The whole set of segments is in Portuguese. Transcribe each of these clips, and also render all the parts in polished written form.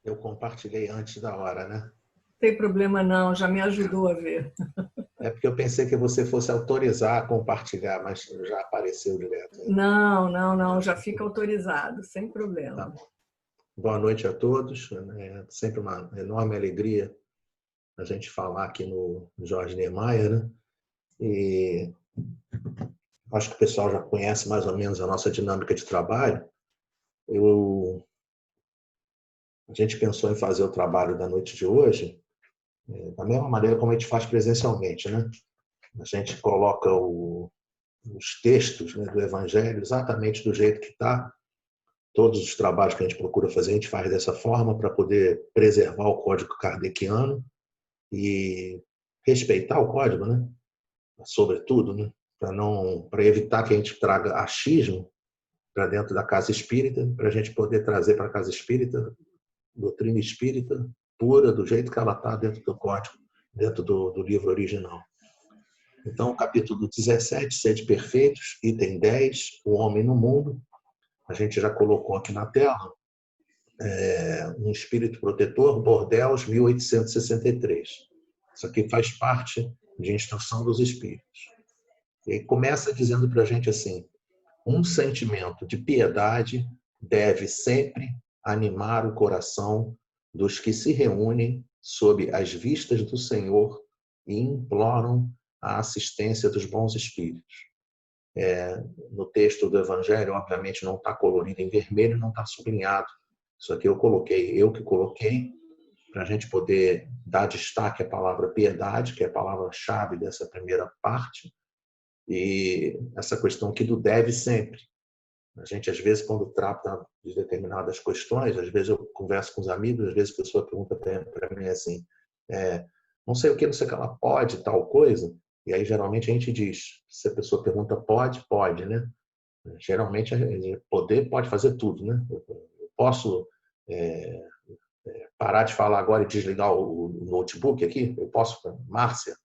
Eu compartilhei antes da hora, né? Tem problema não, já me ajudou a ver. É porque eu pensei que você fosse autorizar a compartilhar, mas já apareceu direto aí. Não, não, não, já fica autorizado, sem Tá problema. bom. Boa noite a todos. É sempre uma enorme alegria a gente falar aqui no Jorge Niemeyer, né? E acho que o pessoal já conhece mais ou menos a nossa dinâmica de trabalho. Eu, a gente pensou em fazer o trabalho da noite de hoje da mesma maneira como a gente faz presencialmente, né? A gente coloca os textos, né, do Evangelho exatamente do jeito que está. Todos os trabalhos que a gente procura fazer, a gente faz dessa forma para poder preservar o código kardeciano e respeitar o código, né? Sobretudo, né? Para evitar que a gente traga achismo para dentro da casa espírita, para a gente poder trazer para a casa espírita doutrina espírita pura, do jeito que ela está dentro do código, dentro do livro original. Então, capítulo 17, Sede Perfeitos, item 10, o homem no mundo. A gente já colocou aqui na tela, um espírito protetor, Bordeaux, 1863. Isso aqui faz parte de Instrução dos Espíritos. E começa dizendo para a gente assim: um sentimento de piedade deve sempre animar o coração dos que se reúnem sob as vistas do Senhor e imploram a assistência dos bons espíritos. No texto do Evangelho, obviamente, não está colorido em vermelho, não está sublinhado. Isso aqui eu que coloquei, para a gente poder dar destaque à palavra piedade, que é a palavra-chave dessa primeira parte, e essa questão aqui do deve sempre. A gente, às vezes, quando trata de determinadas questões, às vezes eu converso com os amigos, às vezes a pessoa pergunta para mim assim, não sei o que, não sei o que ela pode, tal coisa, e aí geralmente a gente diz, se a pessoa pergunta pode, pode, né? Geralmente, poder pode fazer tudo, né? Eu posso é, parar de falar agora e desligar o notebook aqui? Eu posso, Márcia,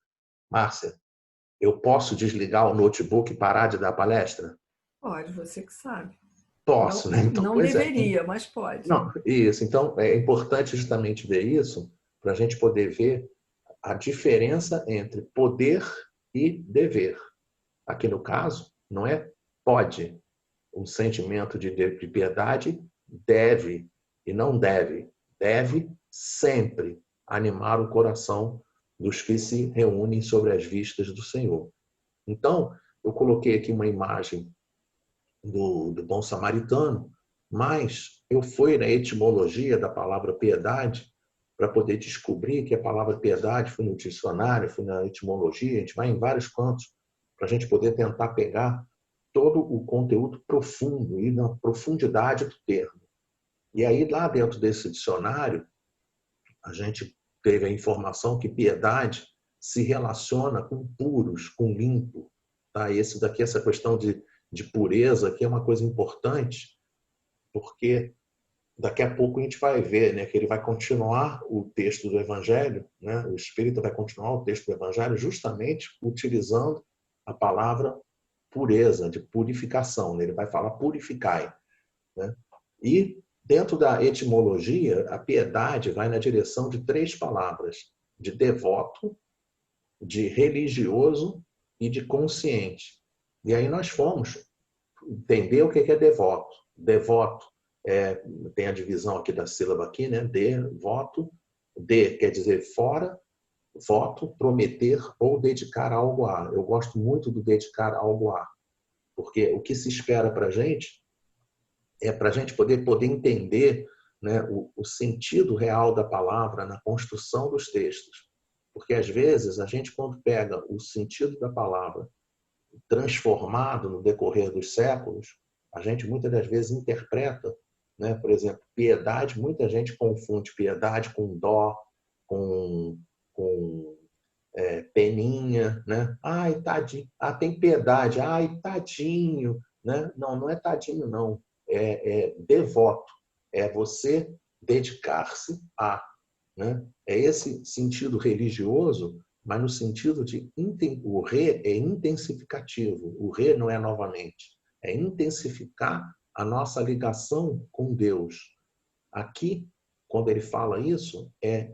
eu posso desligar o notebook e parar de dar palestra? Pode, você que sabe. Posso, Não, né? Então, não pois é. deveria, mas pode. Não, isso. Então, é importante justamente ver isso para a gente poder ver a diferença entre poder e dever. Aqui no caso, não é pode. Um sentimento de piedade deve e não deve. Deve sempre animar o coração dos que se reúnem sobre as vistas do Senhor. Então, eu coloquei aqui uma imagem do bom samaritano, mas eu fui na etimologia da palavra piedade para poder descobrir que a palavra piedade foi no dicionário, foi na etimologia, a gente vai em vários cantos para a gente poder tentar pegar todo o conteúdo profundo e na profundidade do termo. E aí, lá dentro desse dicionário, a gente teve a informação que piedade se relaciona com puros, com limpo. Tá? Esse daqui, essa questão de pureza, que é uma coisa importante, porque daqui a pouco a gente vai ver, né, que ele vai continuar o texto do Evangelho, né, o Espírito vai continuar o texto do Evangelho justamente utilizando a palavra pureza, de purificação. Né? Ele vai falar purificai. Né? E dentro da etimologia, a piedade vai na direção de três palavras: de devoto, de religioso e de consciente. E aí nós fomos entender o que é devoto. Devoto tem a divisão aqui da sílaba aqui, né? Devoto. De quer dizer fora, voto, prometer ou dedicar algo a. Eu gosto muito do dedicar algo a, porque o que se espera para a gente é para a gente poder entender, né, o sentido real da palavra na construção dos textos. Porque, às vezes, a gente, quando pega o sentido da palavra transformado no decorrer dos séculos, a gente muitas das vezes interpreta, né, por exemplo, piedade, muita gente confunde piedade com dó, com peninha, né? Ai, tadinho. Ah, tem piedade. Ai, tadinho, né? Não, não é tadinho, não. É devoto. É você dedicar-se a, né? É esse sentido religioso, mas no sentido de o re é intensificativo. O re não é novamente. É intensificar a nossa ligação com Deus. Aqui, quando ele fala isso, é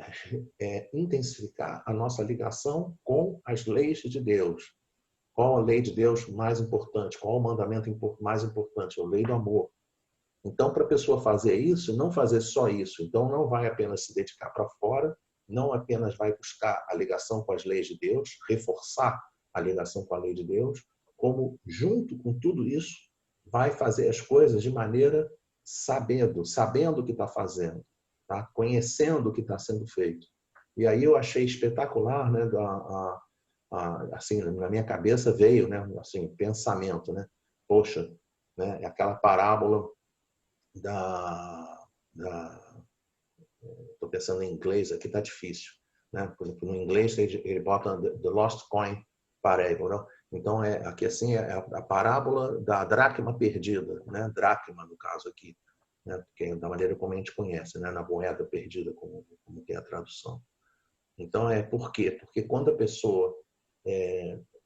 intensificar a nossa ligação com as leis de Deus. Qual a lei de Deus mais importante? Qual o mandamento mais importante? A lei do amor. Então, para a pessoa fazer isso, não fazer só isso. Então, não vai apenas se dedicar para fora, não apenas vai buscar a ligação com as leis de Deus, reforçar a ligação com a lei de Deus, como, junto com tudo isso, vai fazer as coisas de maneira sabendo o que está fazendo, tá? Conhecendo o que está sendo feito. E aí eu achei espetacular, né? Assim, na minha cabeça veio, né? Assim, pensamento, né? Poxa, né? Aquela parábola estou pensando em inglês, aqui está difícil, né? Por exemplo, no inglês ele bota the lost coin parable, não? Então aqui assim é a parábola da dracma perdida, né? Dracma no caso aqui, né? Porque é da maneira como a gente conhece, né? Na moeda perdida, como tem a tradução. Então por quê? Porque quando a pessoa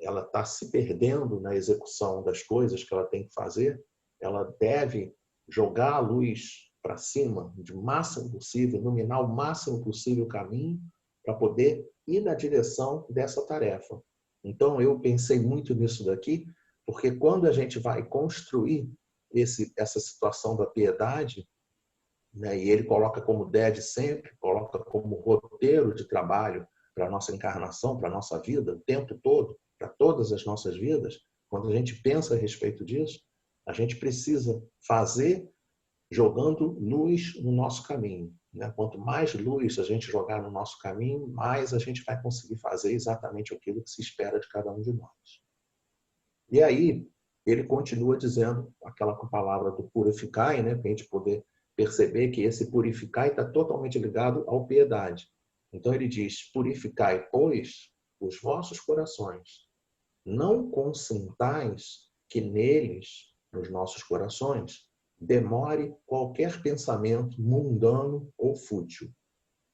ela está se perdendo na execução das coisas que ela tem que fazer, ela deve jogar a luz para cima, de máximo possível, iluminar o máximo possível o caminho para poder ir na direção dessa tarefa. Então, eu pensei muito nisso daqui, porque quando a gente vai construir essa situação da piedade, né, e ele coloca como ideia de sempre, coloca como roteiro de trabalho para a nossa encarnação, para a nossa vida, o tempo todo, para todas as nossas vidas, quando a gente pensa a respeito disso, a gente precisa fazer jogando luz no nosso caminho, né? Quanto mais luz a gente jogar no nosso caminho, mais a gente vai conseguir fazer exatamente aquilo que se espera de cada um de nós. E aí, ele continua dizendo aquela palavra do purificai, né? Para a gente poder perceber que esse purificai está totalmente ligado ao piedade. Então ele diz, purificai, pois, os vossos corações. Não consintais que neles, nos nossos corações, demore qualquer pensamento mundano ou fútil.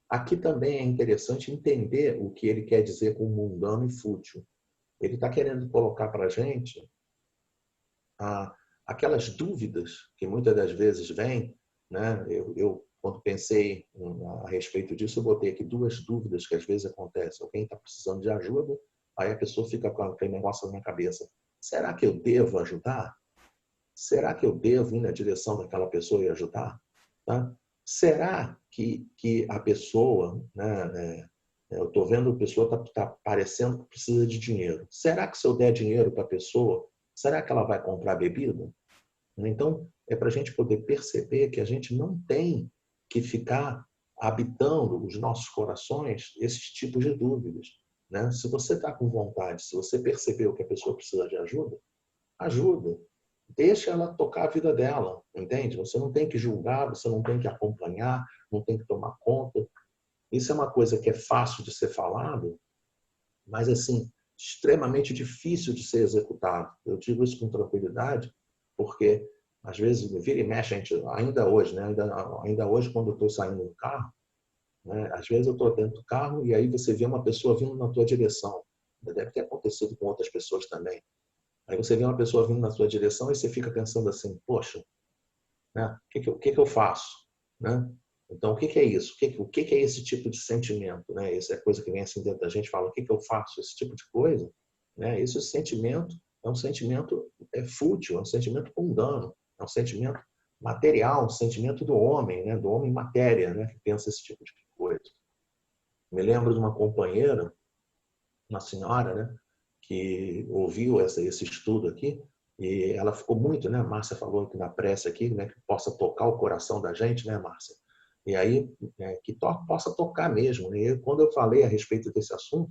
Aqui também é interessante entender o que ele quer dizer com mundano e fútil. Ele está querendo colocar para a gente aquelas dúvidas que muitas das vezes vêm, né? Eu quando pensei a respeito disso, eu botei aqui 2 dúvidas que às vezes acontecem. Alguém está precisando de ajuda, aí a pessoa fica com aquele negócio na minha cabeça. Será que eu devo ajudar? Será que eu devo ir na direção daquela pessoa e ajudar? Tá? Será que a pessoa, né, eu estou vendo a pessoa está parecendo que precisa de dinheiro. Será que se eu der dinheiro para a pessoa, será que ela vai comprar bebida? Então, é para a gente poder perceber que a gente não tem que ficar habitando os nossos corações esses tipos de dúvidas, né? Se você está com vontade, se você percebeu que a pessoa precisa de ajuda, ajuda. Deixa ela tocar a vida dela, entende? Você não tem que julgar, você não tem que acompanhar, não tem que tomar conta. Isso é uma coisa que é fácil de ser falado, mas assim, extremamente difícil de ser executado. Eu digo isso com tranquilidade, porque às vezes vira e mexe, a gente, ainda hoje, né? Ainda hoje, quando eu estou saindo do carro, né? Às vezes eu estou dentro do carro e aí você vê uma pessoa vindo na tua direção. Deve ter acontecido com outras pessoas também. Aí você vê uma pessoa vindo na sua direção e você fica pensando assim, poxa, né? O que eu faço? Né? Então, o que é isso? O que é esse tipo de sentimento? Né? Essa é coisa que vem assim dentro da gente, fala, o que eu faço? Esse tipo de coisa, né? Esse sentimento é um sentimento fútil, é um sentimento mundano, é um sentimento material, um sentimento do homem, né? Do homem matéria, né? Que pensa esse tipo de coisa. Me lembro de uma companheira, uma senhora, né? Que ouviu esse estudo aqui e ela ficou muito, né? A Márcia falou aqui na prece aqui, né? Que possa tocar o coração da gente, né, Márcia? E aí que possa tocar mesmo. E quando eu falei a respeito desse assunto,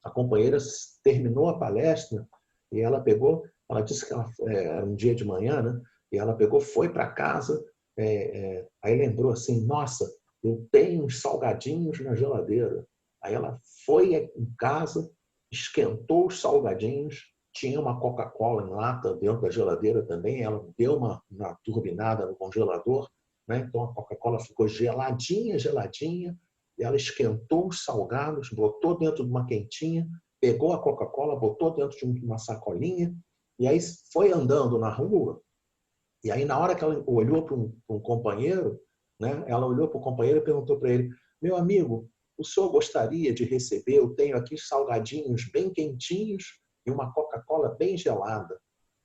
a companheira terminou a palestra e ela pegou, ela disse que era um dia de manhã, né? E ela pegou, foi para casa, aí lembrou assim, nossa, eu tenho uns salgadinhos na geladeira. Aí ela foi em casa, esquentou os salgadinhos, tinha uma Coca-Cola em lata dentro da geladeira também, ela deu uma turbinada no congelador, né? Então a Coca-Cola ficou geladinha, geladinha, e ela esquentou os salgados, botou dentro de uma quentinha, pegou a Coca-Cola, botou dentro de uma sacolinha, e aí foi andando na rua, e aí na hora que ela olhou para um companheiro, né? Ela olhou para o companheiro e perguntou para ele: meu amigo, o senhor gostaria de receber? Eu tenho aqui salgadinhos bem quentinhos e uma Coca-Cola bem gelada.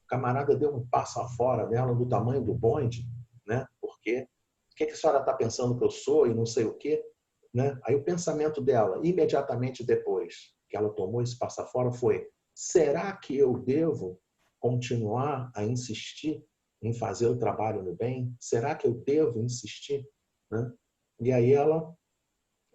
O camarada deu um passo afora dela do tamanho do bonde, né? Porque o que a senhora está pensando que eu sou e não sei o quê? Né? Aí o pensamento dela, imediatamente depois que ela tomou esse passo afora, foi: será que eu devo continuar a insistir em fazer o trabalho no bem? Será que eu devo insistir? Né? E aí ela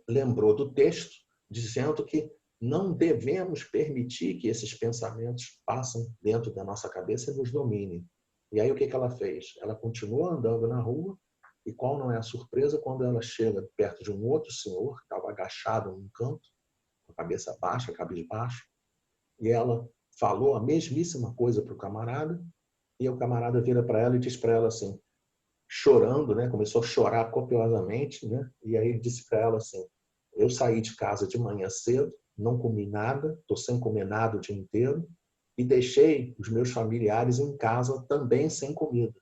lembrou do texto dizendo que não devemos permitir que esses pensamentos passem dentro da nossa cabeça e nos dominem. E aí o que ela fez? Ela continuou andando na rua e qual não é a surpresa quando ela chega perto de um outro senhor que estava agachado num canto, com a cabeça baixa, cabisbaixo, e ela falou a mesmíssima coisa para o camarada e o camarada vira para ela e diz para ela assim, chorando, né? Começou a chorar copiosamente, né? E aí disse para ela assim: eu saí de casa de manhã cedo, não comi nada, estou sem comer nada o dia inteiro e deixei os meus familiares em casa também sem comida.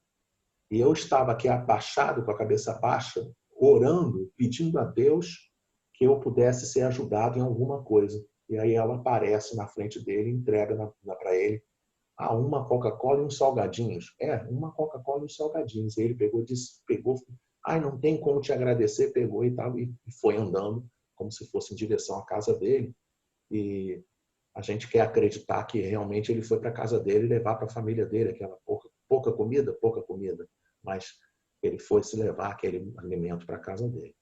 E eu estava aqui abaixado, com a cabeça baixa, orando, pedindo a Deus que eu pudesse ser ajudado em alguma coisa. E aí ela aparece na frente dele e entrega para ele uma Coca-Cola e uns salgadinhos. Uma Coca-Cola e uns salgadinhos. E ele pegou, ai, não tem como te agradecer, pegou e tal, e foi andando como se fosse em direção à casa dele. E a gente quer acreditar que realmente ele foi para a casa dele e levar para a família dele aquela pouca comida, mas ele foi se levar aquele alimento para a casa dele.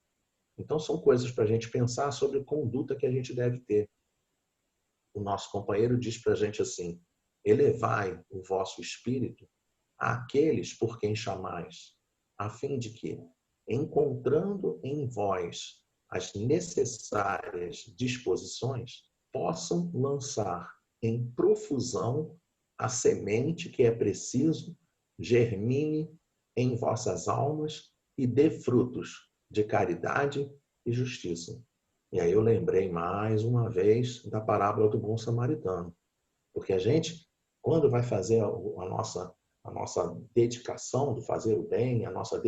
Então são coisas para a gente pensar sobre a conduta que a gente deve ter. O nosso companheiro diz para a gente assim: elevai o vosso espírito àqueles por quem chamais, a fim de que, encontrando em vós as necessárias disposições, possam lançar em profusão a semente que é preciso, germine em vossas almas e dê frutos de caridade e justiça. E aí eu lembrei mais uma vez da parábola do bom samaritano. Porque a gente, quando vai fazer a nossa dedicação de fazer o bem, a nossa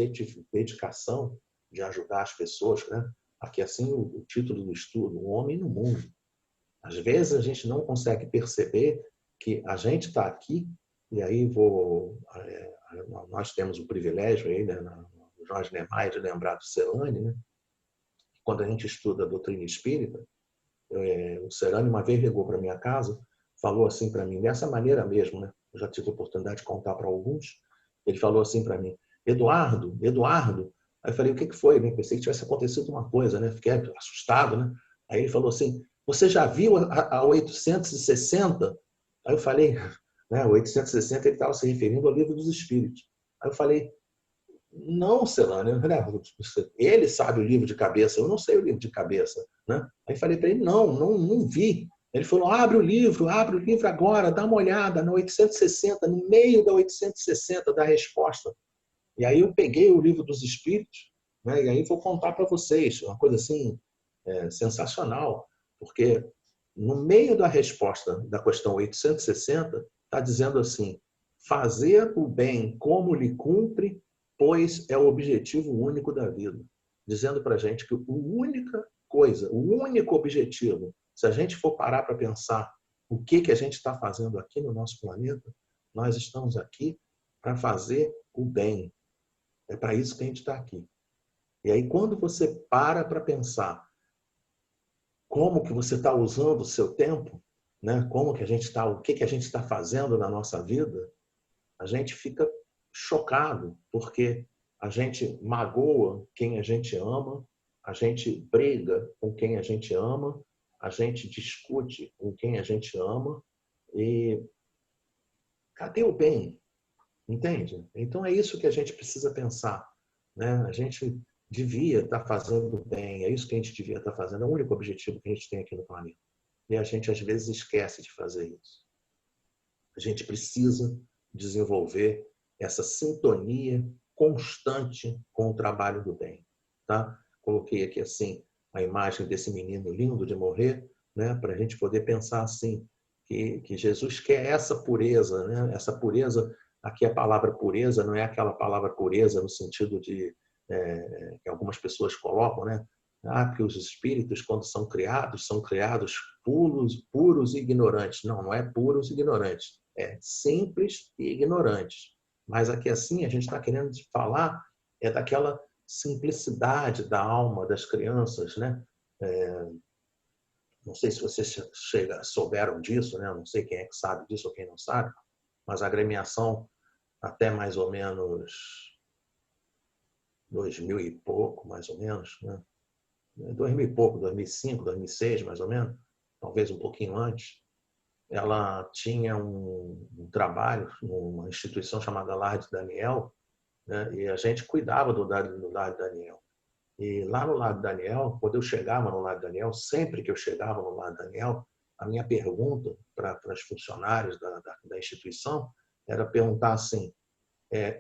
dedicação de ajudar as pessoas, né? Aqui assim o título do estudo, O Homem no Mundo. Às vezes a gente não consegue perceber que a gente está aqui, e aí nós temos o privilégio aí, né, no Jorge Niemeyer, de lembrar do Celane, né? Quando a gente estuda a doutrina espírita, o Serani uma vez ligou para minha casa, falou assim para mim, dessa maneira mesmo, né? Eu já tive a oportunidade de contar para alguns. Ele falou assim para mim: Eduardo. Aí eu falei: o que foi? Né? Pensei que tivesse acontecido uma coisa, né? Fiquei assustado, né? Aí ele falou assim: você já viu a 860? Aí eu falei, né? 860 ele estava se referindo ao Livro dos Espíritos. Aí eu falei: não, Celane, ele sabe o livro de cabeça, eu não sei o livro de cabeça, né? Aí falei para ele: não vi. Ele falou: abre o livro agora, dá uma olhada na 860, no meio da 860 da resposta. E aí eu peguei o Livro dos Espíritos, né? E aí vou contar para vocês uma coisa assim sensacional, porque no meio da resposta da questão 860 está dizendo assim: fazer o bem como lhe cumpre, pois é o objetivo único da vida. Dizendo para a gente que a única coisa, o único objetivo, se a gente for parar para pensar o que a gente está fazendo aqui no nosso planeta, nós estamos aqui para fazer o bem. É para isso que a gente está aqui. E aí, quando você para pensar como que você está usando o seu tempo, né? Como que a gente está, o que a gente está fazendo na nossa vida, a gente fica chocado, porque a gente magoa quem a gente ama, a gente briga com quem a gente ama, a gente discute com quem a gente ama e cadê o bem? Entende? Então é isso que a gente precisa pensar, né? A gente devia estar fazendo bem, é isso que a gente devia estar fazendo, é o único objetivo que a gente tem aqui no planeta. E a gente às vezes esquece de fazer isso. A gente precisa desenvolver essa sintonia constante com o trabalho do bem, tá? Coloquei aqui assim a imagem desse menino lindo de morrer, né? Para a gente poder pensar assim que Jesus quer essa pureza, né? Essa pureza, aqui a palavra pureza não é aquela palavra pureza no sentido de que algumas pessoas colocam, né? Ah, porque os espíritos, quando são criados puros e ignorantes. Não, não é puros e ignorantes. É simples e ignorantes. Mas aqui assim, a gente está querendo falar daquela simplicidade da alma das crianças, né? Não sei se vocês souberam disso, né? Não sei quem é que sabe disso ou quem não sabe, mas a agremiação, até mais ou menos 2000 e pouco, mais ou menos, né? 2000 e pouco, 2005, 2006, mais ou menos, talvez um pouquinho antes, ela tinha um trabalho numa instituição chamada Lar de Daniel, né? E a gente cuidava do Lar de Daniel. E lá no Lar de Daniel, quando eu chegava no Lar de Daniel, sempre que eu chegava no Lar de Daniel, a minha pergunta para os funcionários da instituição era perguntar assim,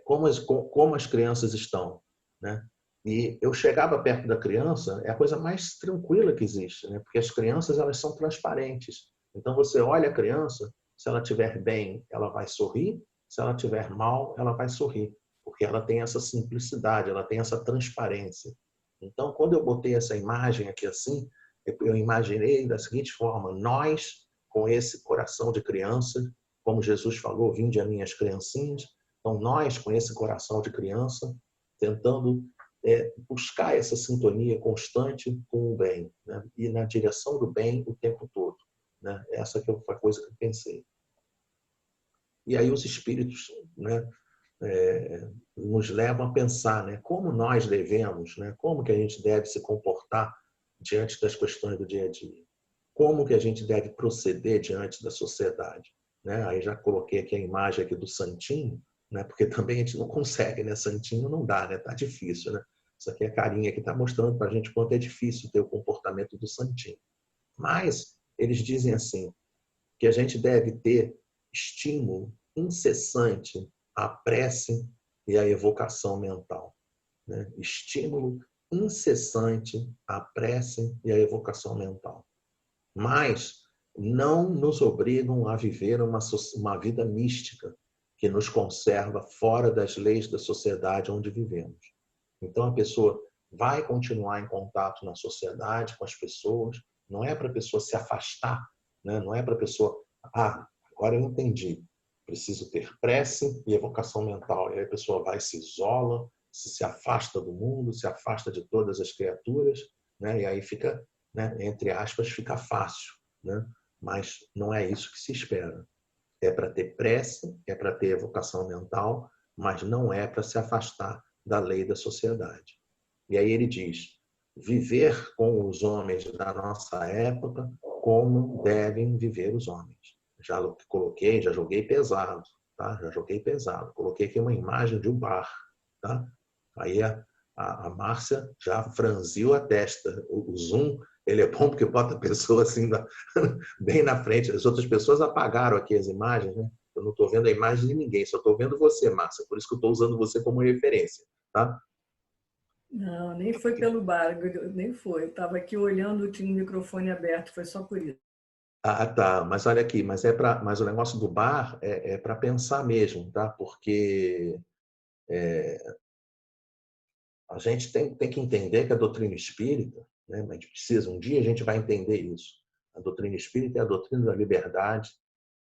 como as crianças estão, né? E eu chegava perto da criança, é a coisa mais tranquila que existe, né? Porque as crianças, elas são transparentes. Então você olha a criança, se ela estiver bem, ela vai sorrir, se ela estiver mal, ela vai sorrir, porque ela tem essa simplicidade, ela tem essa transparência. Então, quando eu botei essa imagem aqui assim, eu imaginei da seguinte forma: nós, com esse coração de criança, como Jesus falou, vinde a minhas criancinhas. Então, nós, com esse coração de criança, tentando buscar essa sintonia constante com o bem, né? E na direção do bem o tempo todo, né? Essa que foi a coisa que eu pensei. E aí os espíritos, né, nos levam a pensar, né, como nós devemos, né, como que a gente deve se comportar diante das questões do dia a dia, como que a gente deve proceder diante da sociedade, né? Aí já coloquei aqui a imagem aqui do santinho, né, porque também a gente não consegue, né, santinho não dá, né, tá difícil, né? Isso aqui é a carinha que está mostrando para a gente quanto é difícil ter o comportamento do santinho. Mas eles dizem assim, que a gente deve ter estímulo incessante à prece e à evocação mental, né? Estímulo incessante à prece e à evocação mental. Mas não nos obrigam a viver uma vida mística que nos conserva fora das leis da sociedade onde vivemos. Então a pessoa vai continuar em contato na sociedade com as pessoas, não é para a pessoa se afastar, né? Não é para a pessoa, agora eu entendi, preciso ter prece e evocação mental. E aí a pessoa vai, se isola, se afasta do mundo, se afasta de todas as criaturas, né? E aí fica, né, entre aspas, fica fácil, né? Mas não é isso que se espera. É para ter prece, é para ter evocação mental, mas não é para se afastar da lei da sociedade. E aí ele diz, viver com os homens da nossa época como devem viver os homens. Já coloquei, já joguei pesado, tá? Já joguei pesado. Coloquei aqui uma imagem de um bar, tá? Aí a Márcia já franziu a testa. O zoom, ele é bom porque bota a pessoa assim bem na frente. As outras pessoas apagaram aqui as imagens, né? Eu não estou vendo a imagem de ninguém, só estou vendo você, Márcia. Por isso que eu estou usando você como referência, tá? Não, nem foi pelo bar, nem foi. Eu estava aqui olhando, tinha o microfone aberto, foi só por isso. Ah, tá. Mas olha aqui, mas o negócio do bar é para pensar mesmo, tá? Porque a gente tem que entender que a doutrina espírita, né? A gente precisa, um dia a gente vai entender isso. A doutrina espírita é a doutrina da liberdade.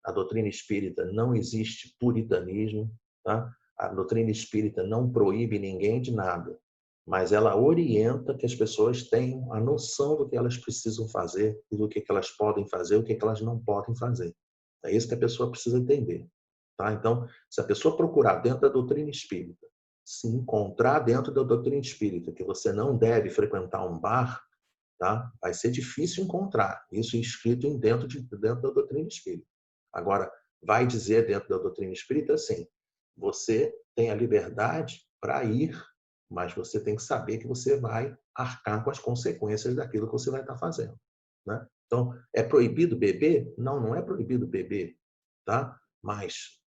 A doutrina espírita não existe puritanismo, tá? A doutrina espírita não proíbe ninguém de nada, mas ela orienta que as pessoas tenham a noção do que elas precisam fazer e do que elas podem fazer e o que elas não podem fazer. É isso que a pessoa precisa entender, tá? Então, se a pessoa procurar dentro da doutrina espírita, se encontrar dentro da doutrina espírita que você não deve frequentar um bar, tá? Vai ser difícil encontrar isso escrito dentro da doutrina espírita. Agora, vai dizer dentro da doutrina espírita assim, você tem a liberdade para ir, mas você tem que saber que você vai arcar com as consequências daquilo que você vai estar fazendo, né? Então, é proibido beber? Não, não é proibido beber, tá? Mas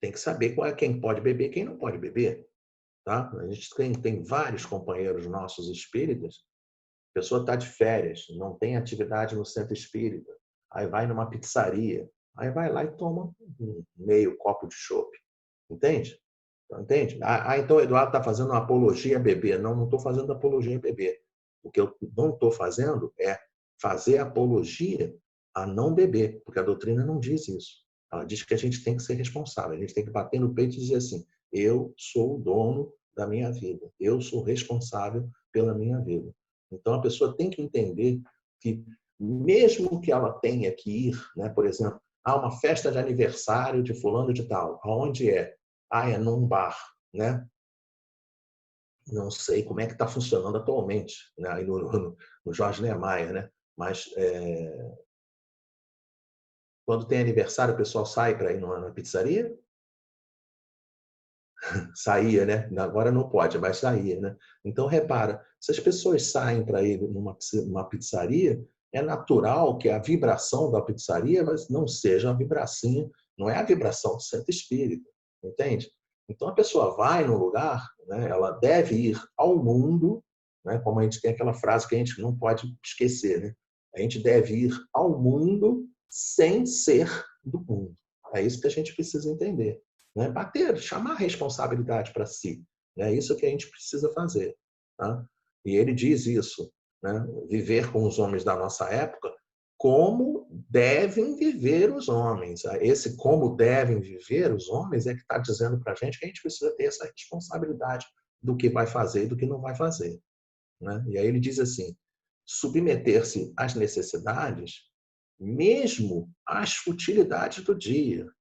tem que saber quem pode beber e quem não pode beber, tá? A gente tem vários companheiros nossos espíritas. A pessoa está de férias, não tem atividade no centro espírita, aí vai numa pizzaria, aí vai lá e toma um meio copo de chopp, entende? Entende? Então o Eduardo está fazendo uma apologia a bebê. Não, não estou fazendo apologia a bebê. O que eu não estou fazendo é fazer apologia a não beber, porque a doutrina não diz isso. Ela diz que a gente tem que ser responsável, a gente tem que bater no peito e dizer assim: eu sou o dono da minha vida, eu sou responsável pela minha vida. Então a pessoa tem que entender que, mesmo que ela tenha que ir, né, por exemplo, a uma festa de aniversário de fulano de tal, aonde é? É num bar, né? Não sei como é que está funcionando atualmente, né? Aí no Jorge Niemeyer, né? Mas quando tem aniversário, o pessoal sai para ir numa pizzaria? Saía, né? Agora não pode, mas saía, né? Então, repara, se as pessoas saem para ir numa pizzaria, é natural que a vibração da pizzaria não seja a vibração, não é a vibração do centro espírita, entende? Então, a pessoa vai num lugar, né? Ela deve ir ao mundo, né? Como a gente tem aquela frase que a gente não pode esquecer, né? A gente deve ir ao mundo sem ser do mundo. É isso que a gente precisa entender. Né? Bater, chamar a responsabilidade para si. É isso que a gente precisa fazer. Tá? E ele diz isso, né? Viver com os homens da nossa época como devem viver os homens. Esse como devem viver os homens é que está dizendo para a gente que a gente precisa ter essa responsabilidade do que vai fazer e do que não vai fazer. Né? E aí ele diz assim, submeter-se às necessidades, mesmo às futilidades do dia,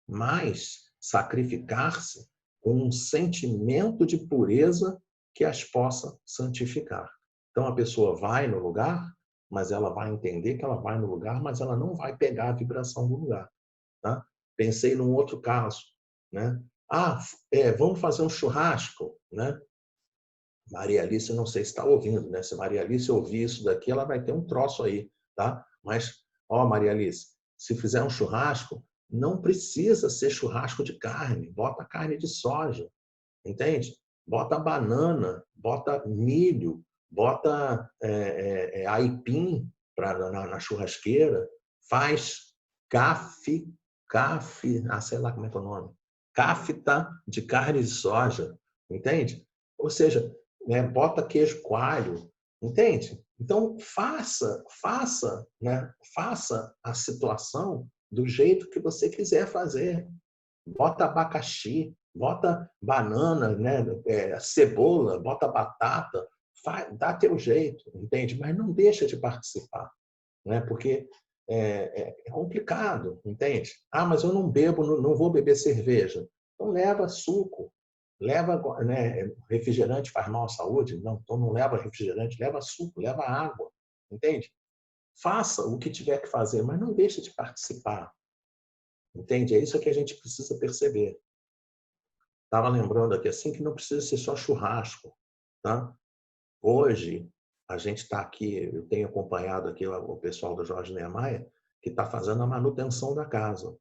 mas sacrificar-se com um sentimento de pureza que as possa santificar. Então a pessoa vai no lugar, mas ela vai entender que ela vai no lugar, mas ela não vai pegar a vibração do lugar. Tá? Pensei num outro caso, né? Vamos fazer um churrasco, né? Maria Alice, não sei se está ouvindo, né? Se Maria Alice ouvir isso daqui, ela vai ter um troço aí, tá? Mas, Maria Alice, se fizer um churrasco, não precisa ser churrasco de carne, bota carne de soja, entende? Bota banana, bota milho, bota aipim na churrasqueira, faz sei lá como é que é o nome, cafta de carne de soja, entende? Ou seja, né, bota queijo coalho, entende? Então faça a situação do jeito que você quiser fazer. Bota abacaxi, bota banana, né, cebola, bota batata, dá teu jeito, entende? Mas não deixa de participar, né? Porque é complicado, entende? Mas eu não bebo, não vou beber cerveja. Então leva suco, leva, né, refrigerante faz mal à saúde? Não, então não leva refrigerante, leva suco, leva água, entende? Faça o que tiver que fazer, mas não deixe de participar, entende? É isso que a gente precisa perceber. Estava lembrando aqui assim que não precisa ser só churrasco, tá? Hoje a gente está aqui, eu tenho acompanhado aqui o pessoal do Jorge Niemeyer, que está fazendo a manutenção da casa.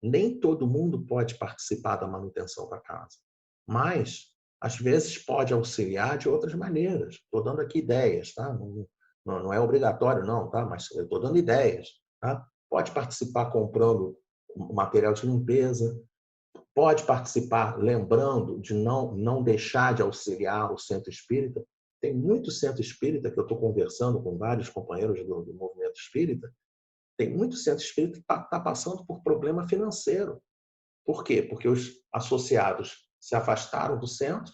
Nem todo mundo pode participar da manutenção da casa, mas às vezes pode auxiliar de outras maneiras. Estou dando aqui ideias, tá? Não é obrigatório não, tá? Mas eu estou dando ideias, tá? Pode participar comprando material de limpeza, pode participar lembrando de não deixar de auxiliar o centro espírita. Tem muito centro espírita que eu estou conversando com vários companheiros do movimento espírita, tem muito centro espírita que está passando por problema financeiro. Por quê? Porque os associados se afastaram do centro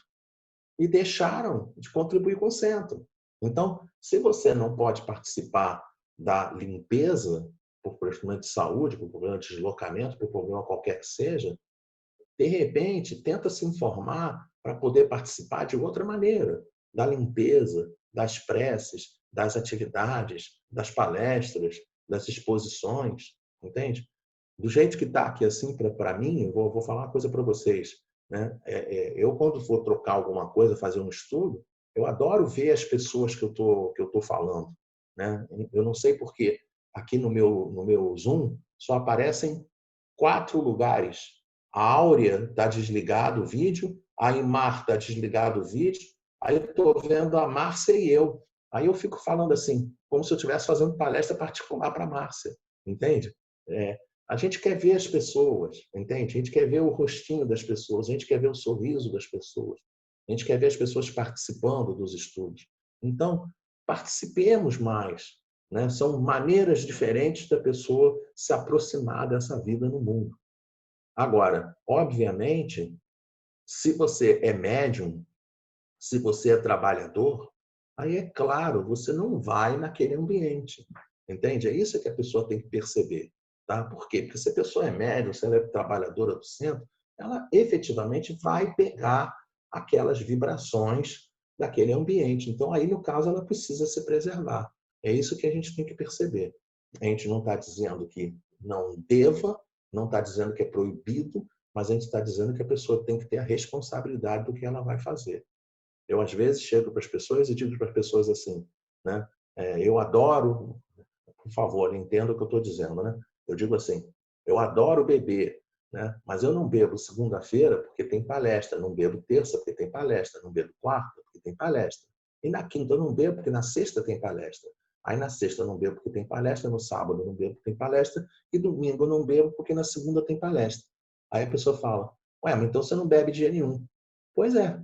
e deixaram de contribuir com o centro. Então, se você não pode participar da limpeza por problema de saúde, por problema de deslocamento, por problema qualquer que seja, de repente, tenta se informar para poder participar de outra maneira, da limpeza, das preces, das atividades, das palestras, das exposições, entende? Do jeito que está aqui assim para mim, eu vou falar uma coisa para vocês, né? Eu quando for trocar alguma coisa, fazer um estudo, eu adoro ver as pessoas que eu tô falando, né? Eu não sei porque aqui no meu Zoom só aparecem 4 lugares. A Áurea está desligado o vídeo, a Imar está desligado o vídeo, aí eu estou vendo a Márcia e eu. Aí eu fico falando assim, como se eu estivesse fazendo palestra particular para a Márcia, entende? A gente quer ver as pessoas, entende? A gente quer ver o rostinho das pessoas, a gente quer ver o sorriso das pessoas, a gente quer ver as pessoas participando dos estudos. Então, participemos mais, né? São maneiras diferentes da pessoa se aproximar dessa vida no mundo. Agora, obviamente, se você é médium, se você é trabalhador, aí é claro, você não vai naquele ambiente. Entende? É isso que a pessoa tem que perceber. Tá? Por quê? Porque se a pessoa é médium, se ela é trabalhadora do centro, ela efetivamente vai pegar aquelas vibrações daquele ambiente. Então, aí, no caso, ela precisa se preservar. É isso que a gente tem que perceber. A gente não está dizendo que não deva, não está dizendo que é proibido, mas a gente está dizendo que a pessoa tem que ter a responsabilidade do que ela vai fazer. Eu, às vezes, chego para as pessoas e digo para as pessoas assim, né? Eu adoro, por favor, entenda o que eu estou dizendo, né? Eu digo assim, eu adoro beber, né? Mas eu não bebo segunda-feira porque tem palestra, não bebo terça porque tem palestra, não bebo quarta porque tem palestra. E na quinta eu não bebo porque na sexta tem palestra. Aí na sexta eu não bebo porque tem palestra, no sábado eu não bebo porque tem palestra, e domingo eu não bebo porque na segunda tem palestra. Aí a pessoa fala, ué, mas então você não bebe dia nenhum. Pois é,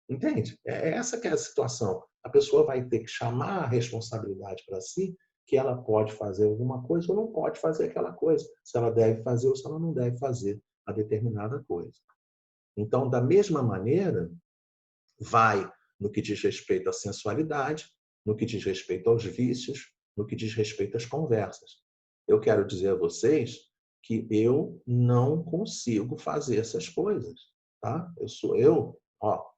entende? É essa que é a situação. A pessoa vai ter que chamar a responsabilidade para si, que ela pode fazer alguma coisa ou não pode fazer aquela coisa. Se ela deve fazer ou se ela não deve fazer a determinada coisa. Então, da mesma maneira, vai no que diz respeito à sensualidade, no que diz respeito aos vícios, no que diz respeito às conversas. Eu quero dizer a vocês que eu não consigo fazer essas coisas, tá? Eu,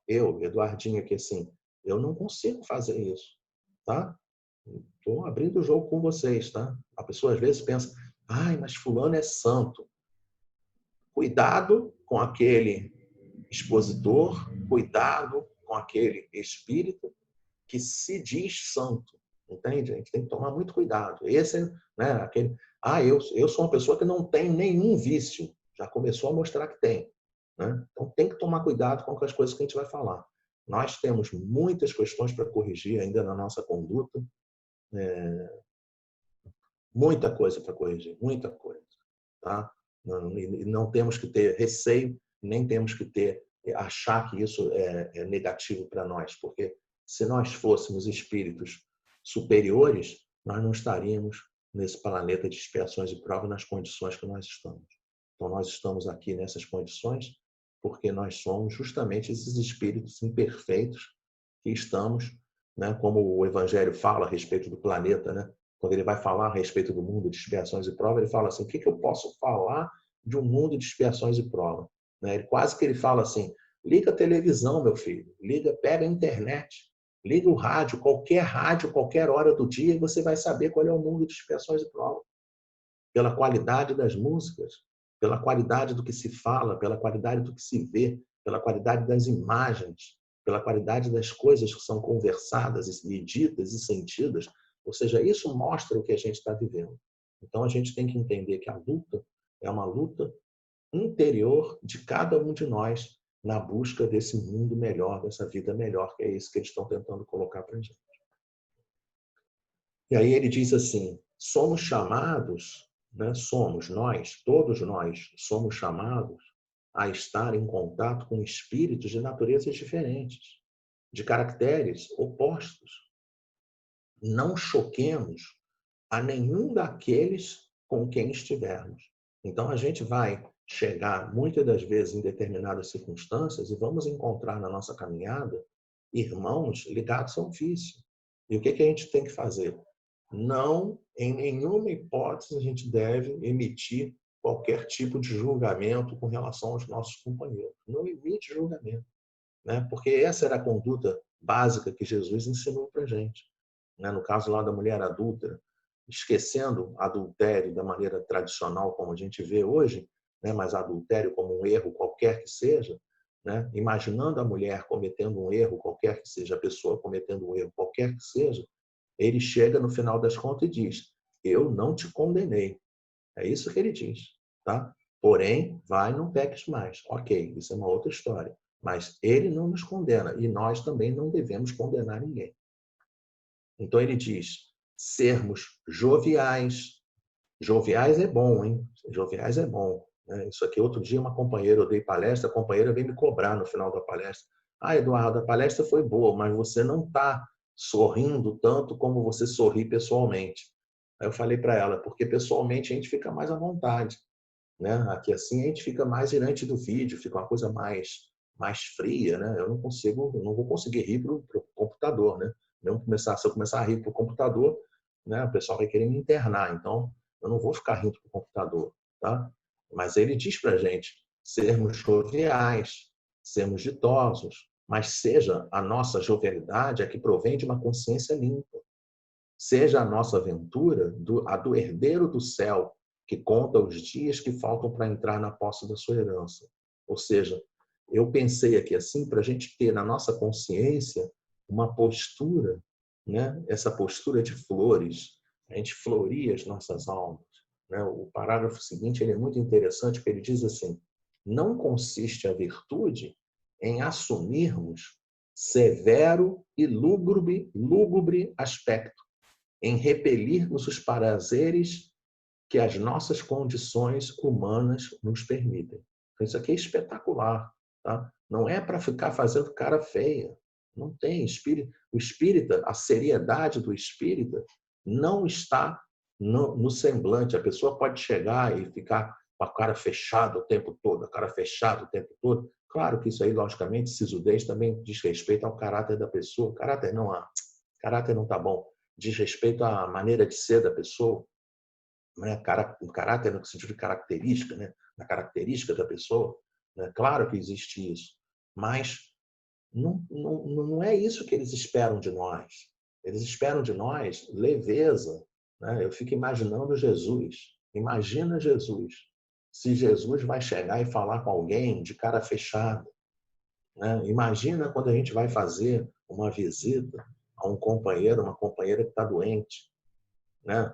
Eduardinho aqui assim, eu não consigo fazer isso, tá? Estou abrindo o jogo com vocês, tá? A pessoa às vezes pensa, ai, mas fulano é santo. Cuidado com aquele expositor, cuidado com aquele espírito que se diz santo, entende? A gente tem que tomar muito cuidado. Esse, né, aquele, eu sou uma pessoa que não tem nenhum vício, já começou a mostrar que tem, né? Então tem que tomar cuidado com as coisas que a gente vai falar. Nós temos muitas questões para corrigir ainda na nossa conduta, muita coisa para corrigir, muita coisa, tá? Não temos que ter receio, nem temos que achar que isso é negativo para nós, porque se nós fôssemos espíritos superiores, nós não estaríamos nesse planeta de expiações e provas nas condições que nós estamos. Então, nós estamos aqui nessas condições porque nós somos justamente esses espíritos imperfeitos que estamos, né, como o Evangelho fala a respeito do planeta, né? Quando ele vai falar a respeito do mundo de expiações e provas, ele fala assim, o que eu posso falar de um mundo de expiações e provas? Né? Quase que ele fala assim, liga a televisão, meu filho, pega a internet, liga o rádio, qualquer hora do dia, e você vai saber qual é o mundo de expiações e provas. Pela qualidade das músicas, pela qualidade do que se fala, pela qualidade do que se vê, pela qualidade das imagens, pela qualidade das coisas que são conversadas e ditas e sentidas. Ou seja, isso mostra o que a gente está vivendo. Então, a gente tem que entender que a luta é uma luta interior de cada um de nós na busca desse mundo melhor, dessa vida melhor, que é isso que eles estão tentando colocar para a gente. E aí ele diz assim, somos chamados, né, todos nós, somos chamados a estar em contato com espíritos de naturezas diferentes, de caracteres opostos. Não choquemos a nenhum daqueles com quem estivermos. Então, a gente vai chegar, muitas das vezes, em determinadas circunstâncias e vamos encontrar na nossa caminhada irmãos ligados a um vício. E o que a gente tem que fazer? Não, em nenhuma hipótese, a gente deve emitir qualquer tipo de julgamento com relação aos nossos companheiros. Não emite julgamento, né? Porque essa era a conduta básica que Jesus ensinou para a gente. No caso lá da mulher adúltera, esquecendo adultério da maneira tradicional como a gente vê hoje, né? Mas adultério como um erro qualquer que seja, né? Imaginando a mulher cometendo um erro qualquer que seja, a pessoa cometendo um erro qualquer que seja, ele chega no final das contas e diz, eu não te condenei. É isso que ele diz, tá? Porém, vai, não peques mais. Ok, isso é uma outra história. Mas ele não nos condena e nós também não devemos condenar ninguém. Então ele diz, sermos joviais, Joviais é bom, hein? Joviais é bom. Né? Isso aqui, outro dia, uma companheira, eu dei palestra, a companheira veio me cobrar no final da palestra. Ah, Eduardo, a palestra foi boa, mas você não está sorrindo tanto como você sorri pessoalmente. Aí eu falei para ela, porque pessoalmente a gente fica mais à vontade. Né? Aqui assim a gente fica mais diante do vídeo, fica uma coisa mais fria, né? Eu não vou conseguir rir pro computador, né? Se eu começar a rir pro computador, né, o pessoal vai querer me internar, então eu não vou ficar rindo pro computador, tá? Mas ele diz pra gente sermos joviais, sermos ditosos, mas seja a nossa jovialidade a que provém de uma consciência limpa. Seja a nossa aventura a do herdeiro do céu, que conta os dias que faltam para entrar na posse da sua herança. Ou seja, eu pensei aqui assim, para a gente ter na nossa consciência uma postura, né? Essa postura de flores, a gente floria as nossas almas. Né? O parágrafo seguinte ele é muito interessante, porque ele diz assim, não consiste a virtude em assumirmos severo e lúgubre aspecto, em repelirmos os prazeres que as nossas condições humanas nos permitem. Então, isso aqui é espetacular. Tá? Não é para ficar fazendo cara feia. Não tem espírito. O espírita, a seriedade do espírita não está no semblante. A pessoa pode chegar e ficar com a cara fechada o tempo todo, a cara fechada o tempo todo. Claro que isso aí, logicamente, sisudez também diz respeito ao caráter da pessoa. Caráter não está bom. Diz respeito à maneira de ser da pessoa, né? O caráter no sentido de característica, né? Na característica da pessoa. Né? Claro que existe isso, mas não é isso que eles esperam de nós. Eles esperam de nós leveza. Né? Eu fico imaginando Jesus. Imagina Jesus. Se Jesus vai chegar e falar com alguém de cara fechada. Né? Imagina quando a gente vai fazer uma visita a um companheiro, uma companheira que está doente. Né?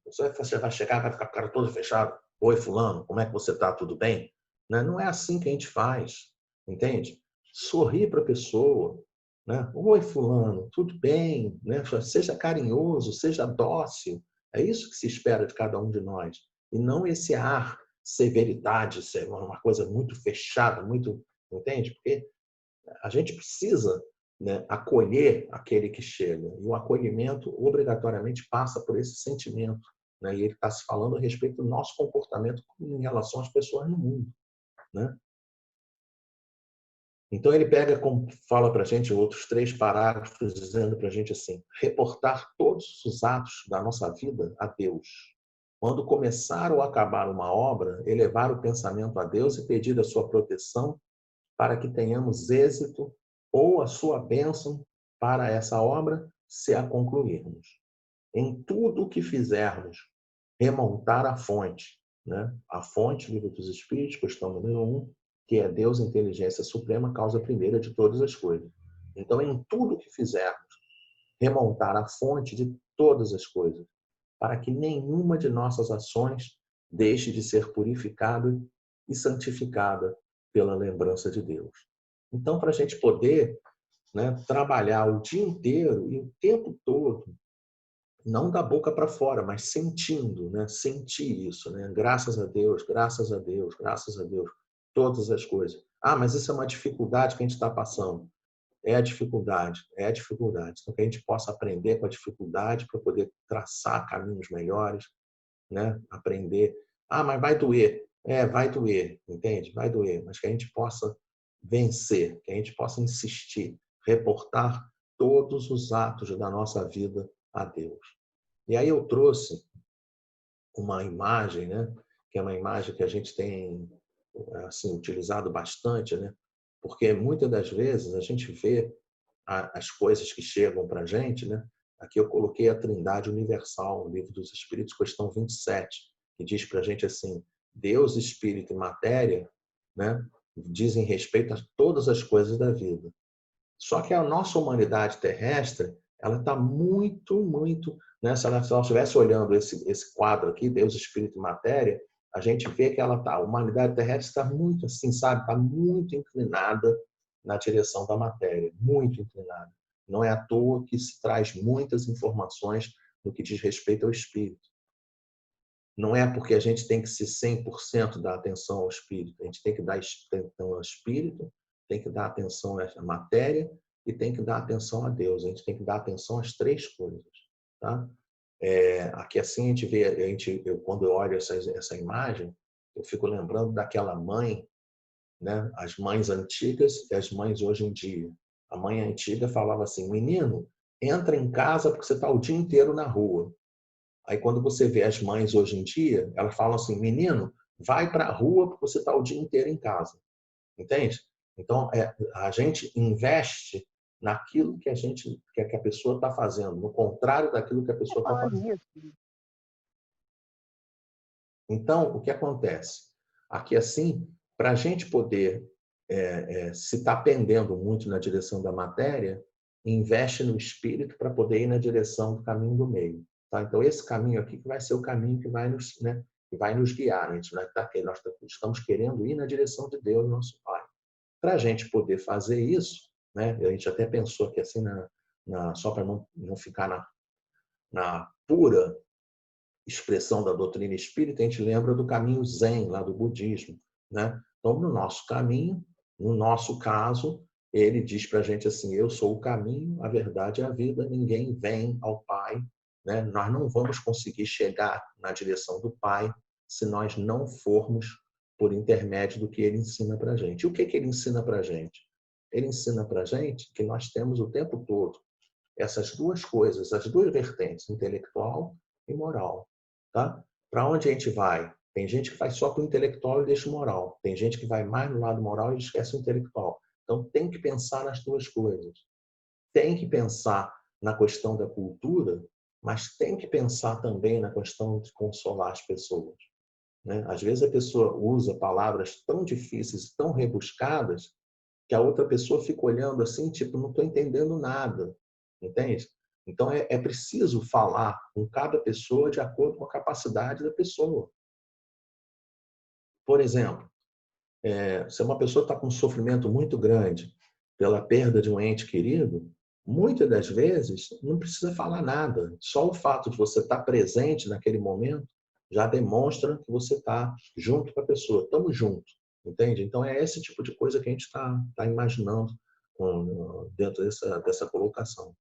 Você vai chegar, vai ficar com a cara todo fechado. Oi, fulano, como é que você está? Tudo bem? Né? Não é assim que a gente faz, entende? Sorrir para a pessoa. Né? Oi, fulano, tudo bem? Né? Seja carinhoso, seja dócil. É isso que se espera de cada um de nós. E não esse ar severidade, ser uma coisa muito fechada, muito... Entende? Porque a gente precisa, né, acolher aquele que chega. E o acolhimento, obrigatoriamente, passa por esse sentimento. Né? E ele está se falando a respeito do nosso comportamento em relação às pessoas no mundo. Né? Então, ele fala para a gente outros 3 parágrafos, dizendo para a gente assim, reportar todos os atos da nossa vida a Deus. Quando começar ou acabar uma obra, elevar o pensamento a Deus e pedir a sua proteção para que tenhamos êxito ou a sua bênção para essa obra, se a concluirmos. Em tudo o que fizermos, remontar à fonte. Né? A fonte, livro dos Espíritos, questão número 1, que é Deus, inteligência suprema, causa primeira de todas as coisas. Então, em tudo o que fizermos, remontar à fonte de todas as coisas, para que nenhuma de nossas ações deixe de ser purificada e santificada pela lembrança de Deus. Então, para a gente poder, né, trabalhar o dia inteiro e o tempo todo, não da boca para fora, mas sentindo, né, sentir isso, né, graças a Deus, graças a Deus, graças a Deus, todas as coisas. Ah, mas isso é uma dificuldade que a gente está passando. É a dificuldade, é a dificuldade. Então, que a gente possa aprender com a dificuldade para poder traçar caminhos melhores, né? Aprender. Ah, mas vai doer. É, vai doer, entende? Vai doer, mas que a gente possa vencer, que a gente possa insistir, reportar todos os atos da nossa vida a Deus. E aí eu trouxe uma imagem, né? Que é uma imagem que a gente tem assim utilizado bastante, né? Porque muitas das vezes a gente vê as coisas que chegam para a gente, né? Aqui eu coloquei a Trindade Universal, no Livro dos Espíritos, questão 27, que diz para a gente assim, Deus, Espírito e Matéria, né? Dizem respeito a todas as coisas da vida. Só que a nossa humanidade terrestre, ela está muito, né? Se nós estivesse olhando esse quadro aqui, Deus, Espírito e Matéria, a gente vê que a humanidade terrestre está muito assim, sabe? Está muito inclinada na direção da matéria, muito inclinada. Não é à toa que se traz muitas informações no que diz respeito ao espírito. não é porque a gente tem que ser 100% dar atenção ao espírito. A gente tem que dar atenção ao espírito, tem que dar atenção à matéria e tem que dar atenção a Deus. A gente tem que dar atenção às três coisas. Tá? Aqui assim a gente vê, quando eu olho essa imagem, eu fico lembrando daquela mãe, né? As mães antigas e as mães hoje em dia. A mãe antiga falava assim: menino, entra em casa porque você está o dia inteiro na rua. Aí quando você vê as mães hoje em dia, elas falam assim: menino, vai para a rua porque você está o dia inteiro em casa. Entende? Então, a gente investe naquilo que a pessoa está fazendo, no contrário daquilo que a pessoa está fazendo. Então, o que acontece? Aqui, assim, para a gente poder, se está pendendo muito na direção da matéria, investe no espírito para poder ir na direção do caminho do meio. Tá? Então, esse caminho aqui que vai ser o caminho que vai nos, né, que vai nos guiar. Nós estamos querendo ir na direção de Deus, nosso Pai. Para a gente poder fazer isso, né, a gente até pensou aqui assim, só para não ficar na pura expressão da doutrina espírita, a gente lembra do caminho Zen, lá do budismo. Né? Então, no nosso caminho, no nosso caso, ele diz para a gente assim: eu sou o caminho, a verdade e a vida, ninguém vem ao Pai. Né? Nós não vamos conseguir chegar na direção do Pai se nós não formos por intermédio do que ele ensina para a gente. E o que ele ensina para a gente? Ele ensina para a gente que nós temos o tempo todo essas duas coisas, as duas vertentes, intelectual e moral. Tá? Para onde a gente vai? Tem gente que vai só para o intelectual e deixa o moral. Tem gente que vai mais no lado moral e esquece o intelectual. Então, tem que pensar nas duas coisas. Tem que pensar na questão da cultura, mas tem que pensar também na questão de consolar as pessoas. Né? Às vezes a pessoa usa palavras tão difíceis, tão rebuscadas, que a outra pessoa fica olhando assim, tipo, não estou entendendo nada. Entende? Então, é preciso falar com cada pessoa de acordo com a capacidade da pessoa. Por exemplo, se uma pessoa está com um sofrimento muito grande pela perda de um ente querido, muitas das vezes não precisa falar nada. Só o fato de você estar presente naquele momento já demonstra que você está junto com a pessoa. Estamos juntos, entende? Então, é esse tipo de coisa que a gente está imaginando dentro dessa colocação.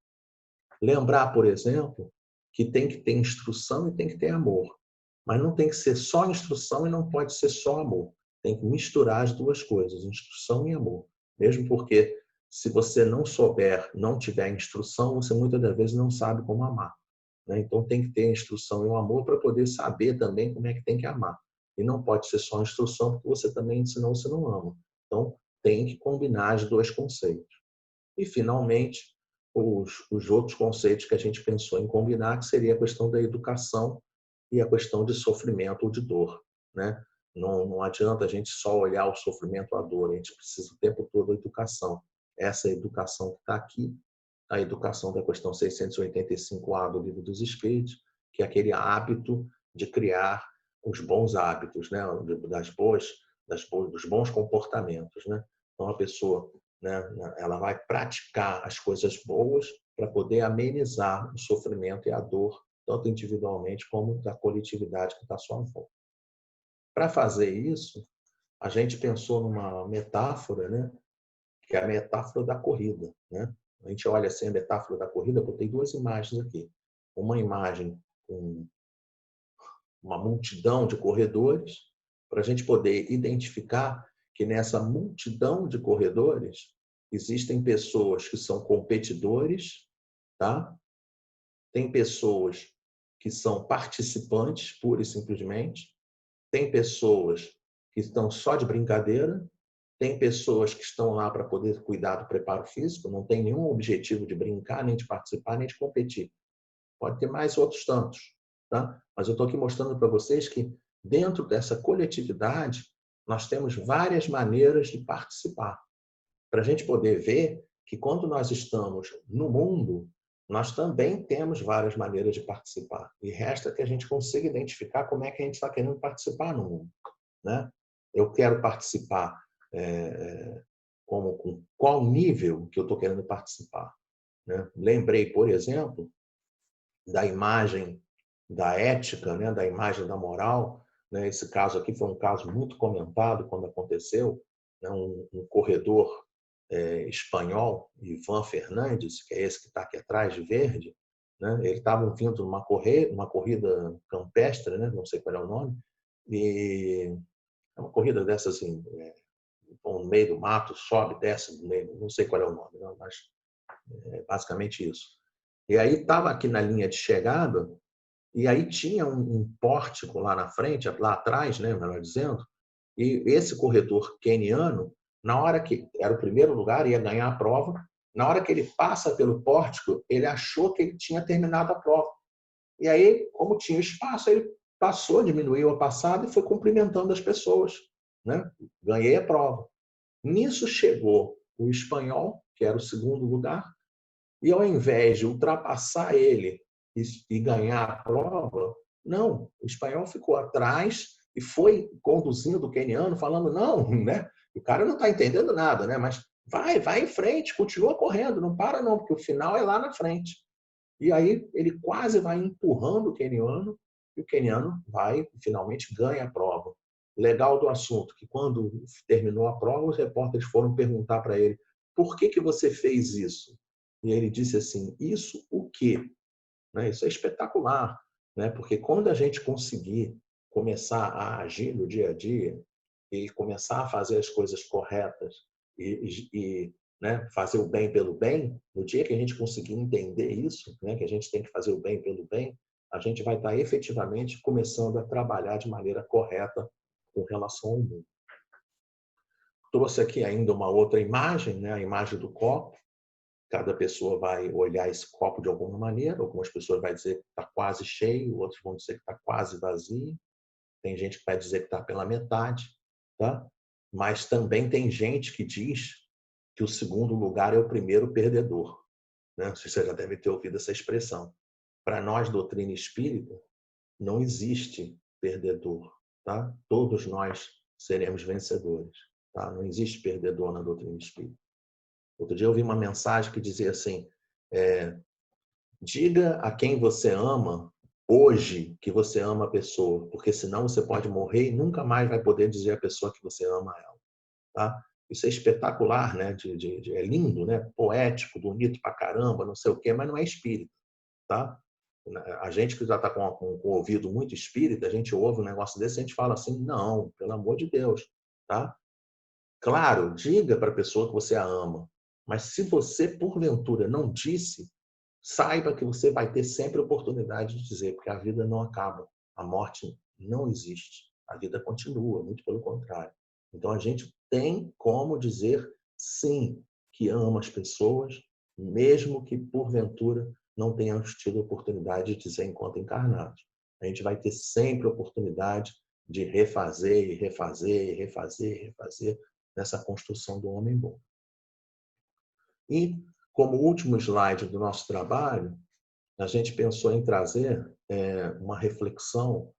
Lembrar, por exemplo, que tem que ter instrução e tem que ter amor. Mas não tem que ser só instrução e não pode ser só amor. Tem que misturar as duas coisas, instrução e amor. Mesmo porque, se você não souber, não tiver instrução, você muitas das vezes não sabe como amar. Né? Então, tem que ter a instrução e o amor para poder saber também como é que tem que amar. E não pode ser só instrução, porque você também, senão você não ama. Então, tem que combinar os dois conceitos. E, finalmente, os outros conceitos que a gente pensou em combinar, que seria a questão da educação e a questão de sofrimento ou de dor. Né? Não adianta a gente só olhar o sofrimento ou a dor, a gente precisa o tempo todo da educação. Essa educação que está aqui, a educação da questão 685A do Livro dos Espíritos, que é aquele hábito de criar os bons hábitos, né? Dos bons comportamentos. Né? Então, a pessoa, né, ela vai praticar as coisas boas para poder amenizar o sofrimento e a dor, tanto individualmente como da coletividade que está à sua volta. Para fazer isso, a gente pensou numa metáfora, né, que é a metáfora da corrida. Né? A gente olha assim a metáfora da corrida, eu botei duas imagens aqui. Uma imagem com uma multidão de corredores, para a gente poder identificar que nessa multidão de corredores existem pessoas que são competidores, tá? Tem pessoas que são participantes, pura e simplesmente, tem pessoas que estão só de brincadeira, tem pessoas que estão lá para poder cuidar do preparo físico, não tem nenhum objetivo de brincar, nem de participar, nem de competir. Pode ter mais outros tantos, tá? Mas eu estou aqui mostrando para vocês que dentro dessa coletividade nós temos várias maneiras de participar. Para a gente poder ver que quando nós estamos no mundo, nós também temos várias maneiras de participar. E resta que a gente consiga identificar como é que a gente está querendo participar no mundo. Né? Eu quero participar com qual nível que eu estou querendo participar. Né? Lembrei, por exemplo, da imagem da ética, né, da imagem da moral, né? Esse caso aqui foi um caso muito comentado quando aconteceu, né? Um corredor espanhol, Ivan Fernandes, que é esse que está aqui atrás de verde, né? Eles estavam vindo numa corrida campestre, né? Não sei qual é o nome, e é uma corrida dessas assim, no meio do mato, sobe, desce no meio, não sei qual é o nome, não, mas é basicamente isso. E aí estava aqui na linha de chegada, e aí tinha um pórtico lá na frente, lá atrás, né, melhor dizendo, e esse corredor queniano, na hora que era o primeiro lugar, ia ganhar a prova, na hora que ele passa pelo pórtico, ele achou que ele tinha terminado a prova. E aí, como tinha espaço, ele passou, diminuiu a passada e foi cumprimentando as pessoas, né? Ganhei a prova. Nisso chegou o espanhol, que era o segundo lugar, e ao invés de ultrapassar ele e ganhar a prova, não, o espanhol ficou atrás e foi conduzindo o queniano, falando, não, né? O cara não está entendendo nada, né? Mas vai em frente, continua correndo, não para não, porque o final é lá na frente. E aí ele quase vai empurrando o queniano, e o queniano vai e finalmente ganha a prova. Legal do assunto, que quando terminou a prova, os repórteres foram perguntar para ele, por que você fez isso? E ele disse assim, isso o quê? Né? Isso é espetacular, né? Porque quando a gente conseguir começar a agir no dia a dia e começar a fazer as coisas corretas e né, fazer o bem pelo bem, no dia que a gente conseguir entender isso, né, que a gente tem que fazer o bem pelo bem, a gente vai estar efetivamente começando a trabalhar de maneira correta com relação ao mundo. Trouxe aqui ainda uma outra imagem, né, a imagem do copo. Cada pessoa vai olhar esse copo de alguma maneira. Algumas pessoas vão dizer que está quase cheio, outros vão dizer que está quase vazio. Tem gente que vai dizer que está pela metade, tá? Mas também tem gente que diz que o segundo lugar é o primeiro perdedor, né? Você já deve ter ouvido essa expressão. Para nós, doutrina espírita, não existe perdedor, tá? Todos nós seremos vencedores, tá? Não existe perdedor na doutrina espírita. Outro dia eu vi uma mensagem que dizia assim, diga a quem você ama hoje que você ama a pessoa, porque senão você pode morrer e nunca mais vai poder dizer à pessoa que você ama ela, tá? Isso é espetacular, né? É lindo, né? Poético, bonito pra caramba, não sei o quê, mas não é espírita, tá? A gente que já está com o ouvido muito espírita, a gente ouve um negócio desse, a gente fala assim, não, pelo amor de Deus, tá? Claro, diga para a pessoa que você a ama, mas se você, porventura, não disse, saiba que você vai ter sempre a oportunidade de dizer, porque a vida não acaba, a morte não existe, a vida continua, muito pelo contrário. Então, a gente tem como dizer sim, que ama as pessoas, mesmo que, porventura, não tenhamos tido a oportunidade de dizer enquanto encarnados. A gente vai ter sempre a oportunidade de refazer, e refazer, e refazer, e refazer nessa construção do homem bom. E, como último slide do nosso trabalho, a gente pensou em trazer uma reflexão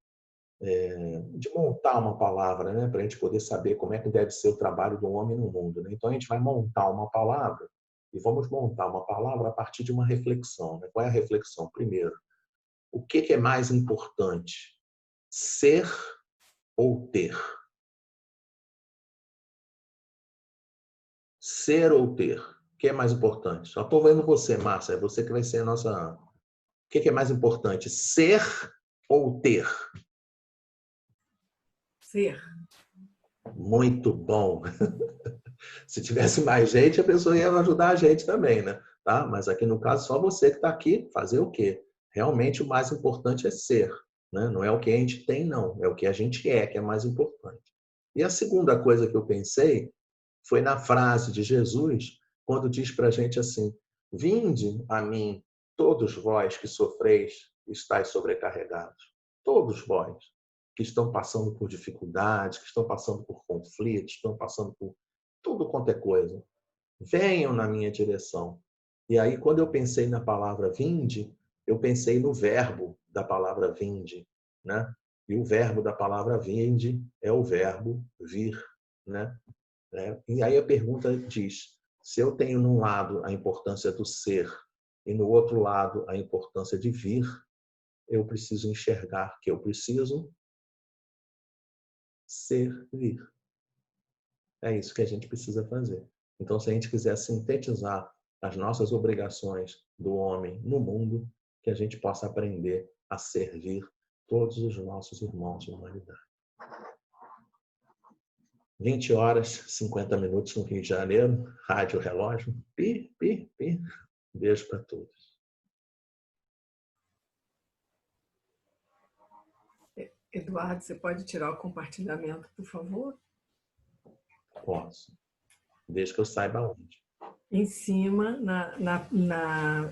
de montar uma palavra, né, para a gente poder saber como é que deve ser o trabalho do homem no mundo. Né? Então, a gente vai montar uma palavra e vamos montar uma palavra a partir de uma reflexão. Né? Qual é a reflexão? Primeiro, o que é mais importante? Ser ou ter? Ser ou ter? O que é mais importante? Só estou vendo você, Márcia. É você que vai ser a nossa... O que é mais importante? Ser ou ter? Ser. Muito bom. Se tivesse mais gente, a pessoa ia ajudar a gente também, né? Tá? Mas aqui no caso, só você que está aqui, fazer o quê? Realmente o mais importante é ser. Né? Não é o que a gente tem, não. É o que a gente é, que é mais importante. E a segunda coisa que eu pensei foi na frase de Jesus, quando diz para a gente assim, vinde a mim, todos vós que sofreis e estáis sobrecarregados. Todos vós que estão passando por dificuldades, que estão passando por conflitos, estão passando por tudo quanto é coisa. Venham na minha direção. E aí, quando eu pensei na palavra vinde, eu pensei no verbo da palavra vinde, né? E o verbo da palavra vinde é o verbo vir, né? E aí a pergunta diz, se eu tenho num lado a importância do ser e no outro lado a importância de vir, eu preciso enxergar que eu preciso servir. É isso que a gente precisa fazer. Então, se a gente quiser sintetizar as nossas obrigações do homem no mundo, que a gente possa aprender a servir todos os nossos irmãos da humanidade. 20 horas, 50 minutos no Rio de Janeiro, rádio relógio, pi, pi, pi. Beijo para todos. Eduardo, você pode tirar o compartilhamento, por favor? Posso. Desde que eu saiba onde. Em cima,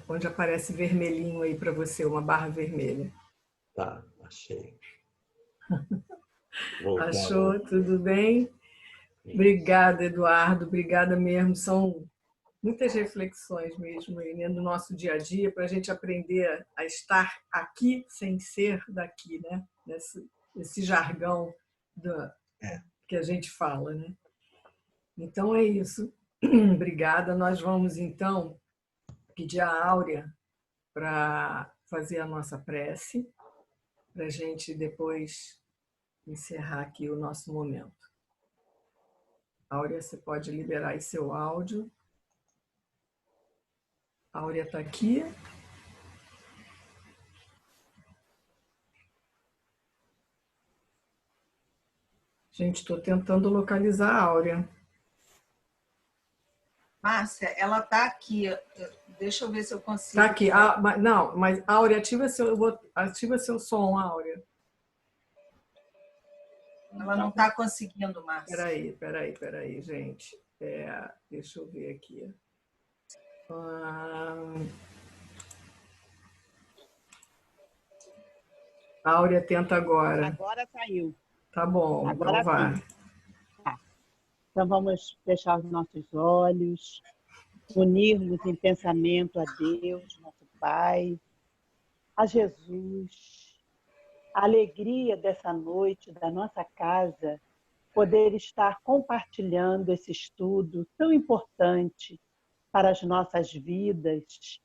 onde aparece vermelhinho aí para você, uma barra vermelha. Tá, achei. Achou? Tudo bem? Obrigada, Eduardo. Obrigada mesmo. São muitas reflexões mesmo aí, né, no nosso dia a dia, para a gente aprender a estar aqui sem ser daqui, né? Esse jargão que a gente fala, né? Então é isso. Obrigada. Nós vamos então pedir a Áurea para fazer a nossa prece, para a gente depois encerrar aqui o nosso momento. Áurea, você pode liberar aí seu áudio. A Áurea está aqui. Gente, estou tentando localizar a Áurea. Márcia, ela está aqui. Deixa eu ver se eu consigo. Está aqui. Não, mas Áurea, ativa seu som, Áurea. Ela não está conseguindo, Márcia. Peraí, gente. Deixa eu ver aqui. Áurea, tenta agora. Agora saiu. Tá bom, agora então vai. Tá. Então vamos fechar os nossos olhos, unirmos em pensamento a Deus, nosso Pai, a Jesus, a alegria dessa noite, da nossa casa, poder estar compartilhando esse estudo tão importante para as nossas vidas.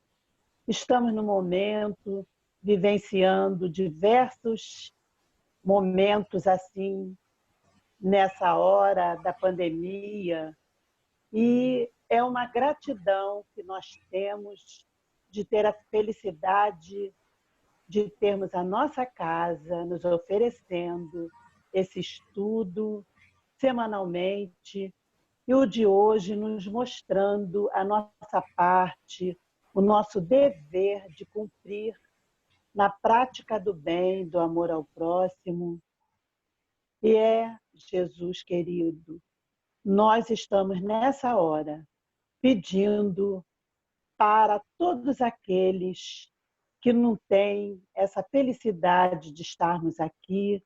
Estamos no momento vivenciando diversos momentos assim, nessa hora da pandemia, e é uma gratidão que nós temos de ter a felicidade de termos a nossa casa nos oferecendo esse estudo semanalmente, e o de hoje nos mostrando a nossa parte, o nosso dever de cumprir na prática do bem, do amor ao próximo. E Jesus querido, nós estamos nessa hora pedindo para todos aqueles que não têm essa felicidade de estarmos aqui,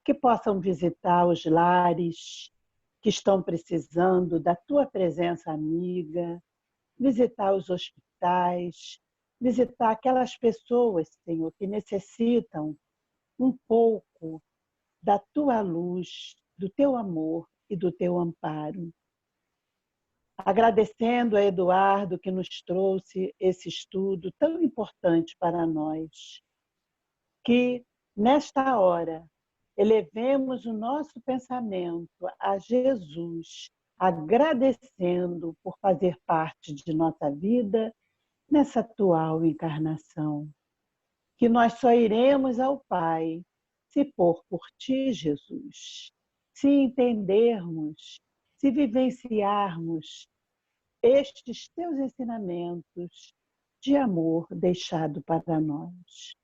que possam visitar os lares que estão precisando da tua presença amiga, visitar os hospitais, visitar aquelas pessoas, Senhor, que necessitam um pouco da tua luz, do teu amor e do teu amparo. Agradecendo a Eduardo que nos trouxe esse estudo tão importante para nós, que nesta hora elevemos o nosso pensamento a Jesus, agradecendo por fazer parte de nossa vida nessa atual encarnação. Que nós só iremos ao Pai se for por ti, Jesus. Se entendermos, se vivenciarmos estes teus ensinamentos de amor deixado para nós.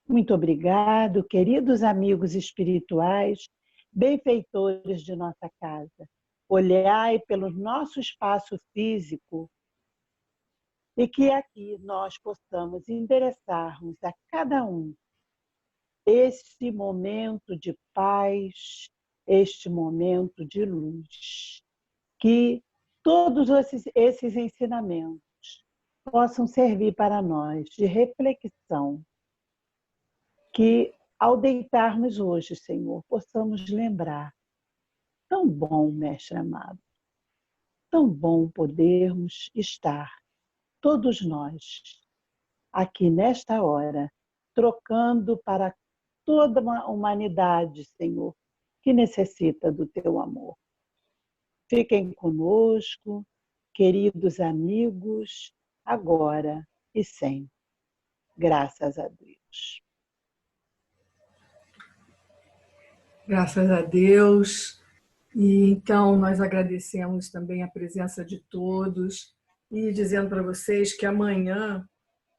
Muito obrigado, queridos amigos espirituais, benfeitores de nossa casa. Olhai pelo nosso espaço físico e que aqui nós possamos endereçarmos a cada um este momento de paz, este momento de luz. Que todos esses ensinamentos possam servir para nós de reflexão. Que ao deitarmos hoje, Senhor, possamos lembrar, tão bom, Mestre amado, tão bom podermos estar, todos nós, aqui nesta hora, trocando para toda a humanidade, Senhor, que necessita do teu amor. Fiquem conosco, queridos amigos, agora e sempre. Graças a Deus. Graças a Deus. E então nós agradecemos também a presença de todos e dizendo para vocês que amanhã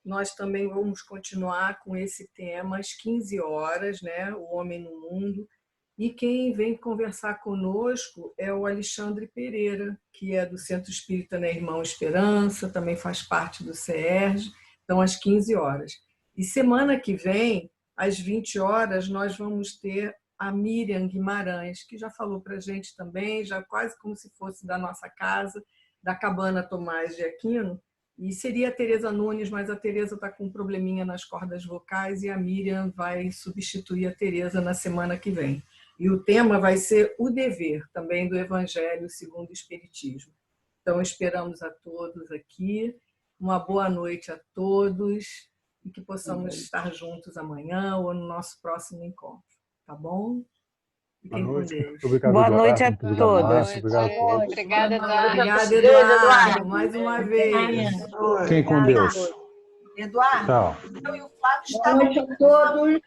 nós também vamos continuar com esse tema às 15 horas, né? O Homem no Mundo. E quem vem conversar conosco é o Alexandre Pereira, que é do Centro Espírita, né, Irmão Esperança, também faz parte do CERJ, então às 15 horas. E semana que vem, às 20 horas, nós vamos ter a Miriam Guimarães, que já falou para a gente também, já quase como se fosse da nossa casa, da Cabana Tomás de Aquino, e seria a Tereza Nunes, mas a Tereza está com um probleminha nas cordas vocais e a Miriam vai substituir a Tereza na semana que vem. E o tema vai ser o dever, também do Evangelho segundo o Espiritismo. Então, esperamos a todos aqui. Uma boa noite a todos e que possamos estar juntos amanhã ou no nosso próximo encontro. Tá bom? Fiquem com Deus. Boa noite a todos. Obrigada, Eduardo. Obrigada, Eduardo. Mais uma vez. Fiquem com Deus. Eduardo, Tchau. eu e o Flávio Boa noite a todos.